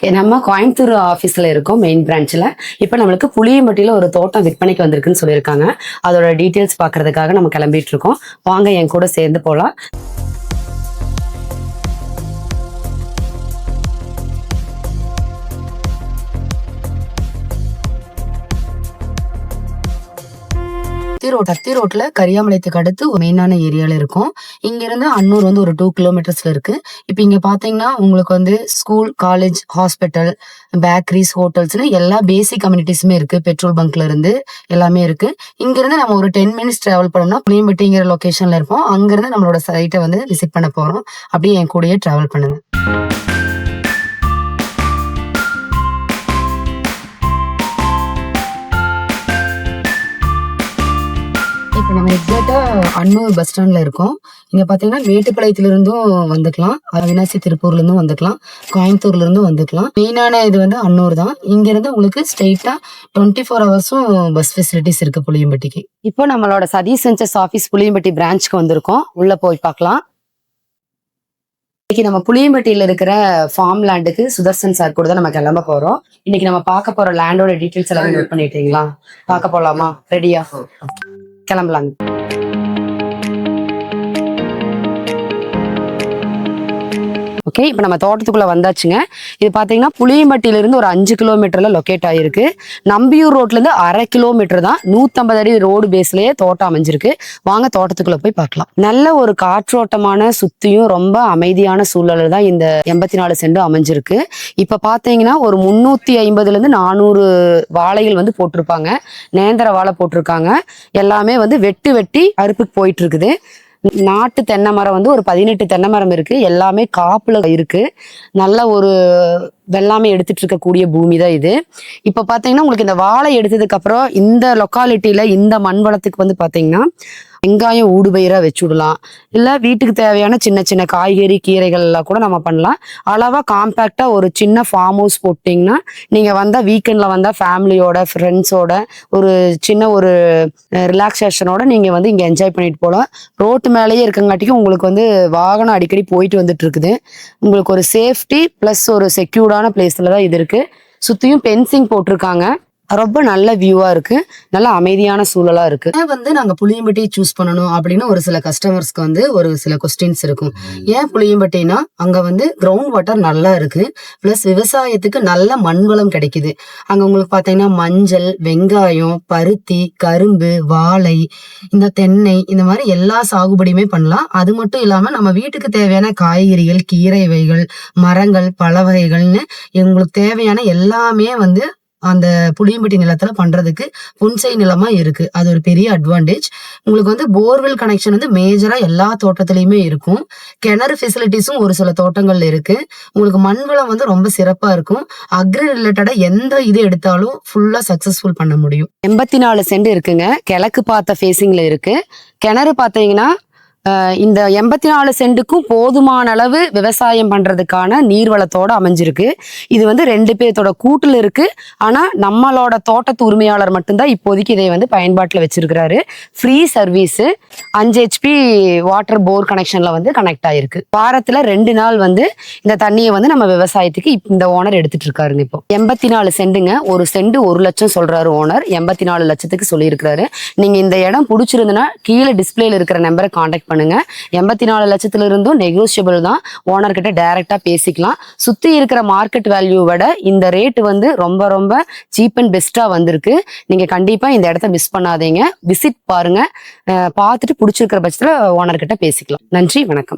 நம்ம கோயம்புத்தூர் ஆஃபீஸில் இருக்கோம், மெயின் பிரான்ச்சில். இப்போ நம்மளுக்கு புளியம்பட்டியில் ஒரு தோட்டம் விற்பனைக்கு வந்திருக்குன்னு சொல்லியிருக்காங்க. அதோட டீட்டெயில்ஸ் பார்க்கறதுக்காக நம்ம கிளம்பிட்டு இருக்கோம். வாங்க என் கூட சேர்ந்து போகலாம். டத்தி ரோட்ல கரியாமலையத்துக்கு அடுத்து ஒரு மெயினான ஏரியால இருக்கும். இங்க இருந்து அன்னூர் வந்து ஒரு 2 கிலோமீட்டர்ஸ்ல இருக்கு. இப்ப இங்க பாத்தீங்கன்னா உங்களுக்கு வந்து ஸ்கூல், காலேஜ், ஹாஸ்பிட்டல், பேக்கரிஸ், ஹோட்டல்ஸ்னு எல்லா பேசிக் கம்யூனிட்டிஸுமே இருக்கு. பெட்ரோல் பங்க்ல இருந்து எல்லாமே இருக்கு. இங்க இருந்து நம்ம ஒரு 10 மினிட்ஸ் டிராவல் பண்ணோம்னா புளியம்பட்டிங்கிற லொகேஷன்ல இருப்போம். அங்க இருந்து நம்மளோட சைட்டை வந்து விசிட் பண்ண போறோம். அப்படியே என் கூடயே டிராவல் பண்ணுங்க. இப்போ நம்ம எக்ஸாக்டா அன்னூர் பஸ் ஸ்டாண்ட்ல இருக்கோம். இங்க பாத்தீங்கன்னா மேட்டுப்பாளையத்துல இருந்தும் வந்துக்கலாம், அவினாசி திருப்பூர்ல இருந்தும் வந்துக்கலாம், கோயம்புத்தூர்ல இருந்தும் வந்துக்கலாம். மெயினான இது வந்து அன்னூர் தான். இங்க இருந்து உங்களுக்கு ஸ்ட்ரெயிட்டா 24 ஹவர்ஸும் பஸ் ஃபெசிலிட்டிஸ் இருக்கு புளியம்பட்டிக்கு. இப்போ நம்மளோட சதீஷ் சென்சஸ் ஆஃபீஸ் புளியம்பட்டி பிரான்ச்சுக்கு வந்திருக்கோம். உள்ள போய் பார்க்கலாம். இன்னைக்கு நம்ம புளியம்பட்டியில இருக்கிற ஃபார்ம் லேண்டுக்கு சுதர்சன் சார் கூட தான் நம்ம கிளம்ப போறோம். இன்னைக்கு நம்ம பார்க்க போற லேண்டோட டீட்டெயில்ஸ் எல்லாமே நோட் பண்ணிட்டீங்களா? பார்க்க போலாமா? ரெடியா? கிளம்பலாங்க. ஓகே, இப்போ நம்ம தோட்டத்துக்குள்ள வந்தாச்சுங்க. இது பார்த்தீங்கன்னா புளியம்பட்டியிலிருந்து ஒரு 5 கிலோமீட்டர்ல லொக்கேட் ஆகிருக்கு. நம்பியூர் ரோட்லேருந்து 1/2 கிலோமீட்டர் தான். 150 அடி ரோடு பேஸ்லயே தோட்டம் அமைஞ்சிருக்கு. வாங்க தோட்டத்துக்குள்ள போய் பார்க்கலாம். நல்ல ஒரு காற்றோட்டமான சுத்தியும் ரொம்ப அமைதியான சூழல் தான் இந்த 84 சென்ட் அமைஞ்சிருக்கு. இப்போ பார்த்தீங்கன்னா ஒரு 350லேருந்து 400 வாழைகள் வந்து போட்டிருப்பாங்க. நேந்திர வாழை போட்டிருக்காங்க. எல்லாமே வந்து வெட்டி அறுப்புக்கு போயிட்டு இருக்குது. நாட்டு தென்னை மரம் வந்து ஒரு 18 தென்னை மரம் இருக்கு. எல்லாமே காப்புல இருக்கு. நல்ல ஒரு வெள்ளாமை எடுத்துட்டு இருக்கக்கூடிய பூமி தான் இது. இப்ப பாத்தீங்கன்னா உங்களுக்கு இந்த வாழை எடுத்ததுக்கு அப்புறம் இந்த லொக்காலிட்டியில இந்த மண் வளத்துக்கு வந்து பாத்தீங்கன்னா வெங்காயம் ஊடுபயிரா வச்சு விடலாம். இல்ல வீட்டுக்கு தேவையான சின்ன சின்ன காய்கறி, கீரைகள் எல்லாம் கூட நம்ம பண்ணலாம். அளவா காம்பேக்டா ஒரு சின்ன ஃபார்ம் ஹவுஸ் போட்டிங்கன்னா நீங்க வந்தா வீக்கெண்ட்ல வந்தா ஃபேமிலியோட, ஃப்ரெண்ட்ஸோட ஒரு சின்ன ஒரு ரிலாக்ஸேஷனோட நீங்க வந்து இங்க என்ஜாய் பண்ணிட்டு போகலாம். ரோட்டு மேலேயே இருக்கங்காட்டிக்கும் உங்களுக்கு வந்து வாகனம் அடிக்கடி போயிட்டு வந்துட்டு இருக்குது. உங்களுக்கு ஒரு சேஃப்டி பிளஸ் ஒரு செக்யூர்டான பிளேஸ்ல தான் இது இருக்கு. சுத்தியும் பென்சிங் போட்டிருக்காங்க. ரொம்ப நல்ல வியூவா இருக்கு. நல்ல அமைதியான சூழலா இருக்கு. வந்து நாங்க புளியம்பட்டி சூஸ் பண்ணணும் அப்படின்னு ஒரு சில கஸ்டமர்ஸ்க்கு வந்து ஒரு சில கொஸ்டின்ஸ் இருக்கும். ஏன் புளியம்பட்டினா அங்க வந்து கிரவுண்ட் வாட்டர் நல்லா இருக்கு, பிளஸ் விவசாயத்துக்கு நல்ல மண் வளம் கிடைக்குது. அங்க உங்களுக்கு பாத்தீங்கன்னா மஞ்சள், வெங்காயம், பருத்தி, கரும்பு, வாழை, இந்த தென்னை, இந்த மாதிரி எல்லா சாகுபடியுமே பண்ணலாம். அது மட்டும் இல்லாம நம்ம வீட்டுக்கு தேவையான காய்கறிகள், கீரை வகைகள், மரங்கள், பழ வகைகள்னு உங்களுக்கு தேவையான எல்லாமே வந்து அந்த புளியம்பட்டி நிலத்துல பண்றதுக்கு புன்சை நிலமா இருக்கு. அது ஒரு பெரிய அட்வான்டேஜ். உங்களுக்கு வந்து போர்வெல் கனெக்ஷன் வந்து மேஜரா எல்லா தோட்டத்திலயுமே இருக்கும். கிணறு ஃபெசிலிட்டிஸும் ஒரு சில தோட்டங்கள்ல இருக்கு. உங்களுக்கு மண் வளம் வந்து ரொம்ப சிறப்பா இருக்கும். அக்ரி ரிலேட்டடா எந்த இது எடுத்தாலும் ஃபுல்லா சக்சஸ்ஃபுல் பண்ண முடியும். 84 சென்ட் இருக்குங்க. கிழக்கு பார்த்த ஃபேசிங்ல இருக்கு. கிணறு பாத்தீங்கன்னா இந்த 84 சென்ட்டுக்கும் போதுமான அளவு விவசாயம் பண்றதுக்கான நீர்வளத்தோட அமைஞ்சிருக்கு. இது வந்து 2 பேர்த்தோட கூட்டுல இருக்கு. ஆனா நம்மளோட தோட்டத்து உரிமையாளர் மட்டும்தான் இப்போதைக்கு இதை வந்து பயன்பாட்டுல வச்சிருக்கிறாரு. ஃப்ரீ சர்வீஸ் 5 HP வாட்டர் போர் கனெக்ஷன்ல வந்து கனெக்ட் ஆயிருக்கு. வாரத்துல 2 நாள் வந்து இந்த தண்ணியை வந்து நம்ம விவசாயத்துக்கு இந்த ஓனர் எடுத்துட்டு இருக்காருங்க. இப்போ 84 சென்ட்டுங்க. ஒரு சென்ட் 1 லட்சம் சொல்றாரு ஓனர். 84 லட்சத்துக்கு சொல்லியிருக்கிறாரு. நீங்க இந்த இடம் பிடிச்சிருந்துன்னா கீழே டிஸ்பிளேல இருக்கிற நம்பரை கான்டாக்ட் பண்ணுங்க. 84 லட்சத்துல இருந்தும் நெகோசியபிள் தான். ஓனர் கிட்ட டைரக்டா பேசிக்கலாம். சுத்தி இருக்கிற மார்க்கெட் வேல்யூ விட இந்த ரேட் வந்து ரொம்ப ரொம்ப சீப் அண்ட் பெஸ்டா வந்திருக்கு. நீங்க கண்டிப்பா இந்த இடத்த மிஸ் பண்ணாதீங்க. விசிட் பாருங்க. பார்த்துட்டு பிடிச்சிருக்கிற பட்சத்துல ஓனர் கிட்ட பேசிக்கலாம். நன்றி, வணக்கம்.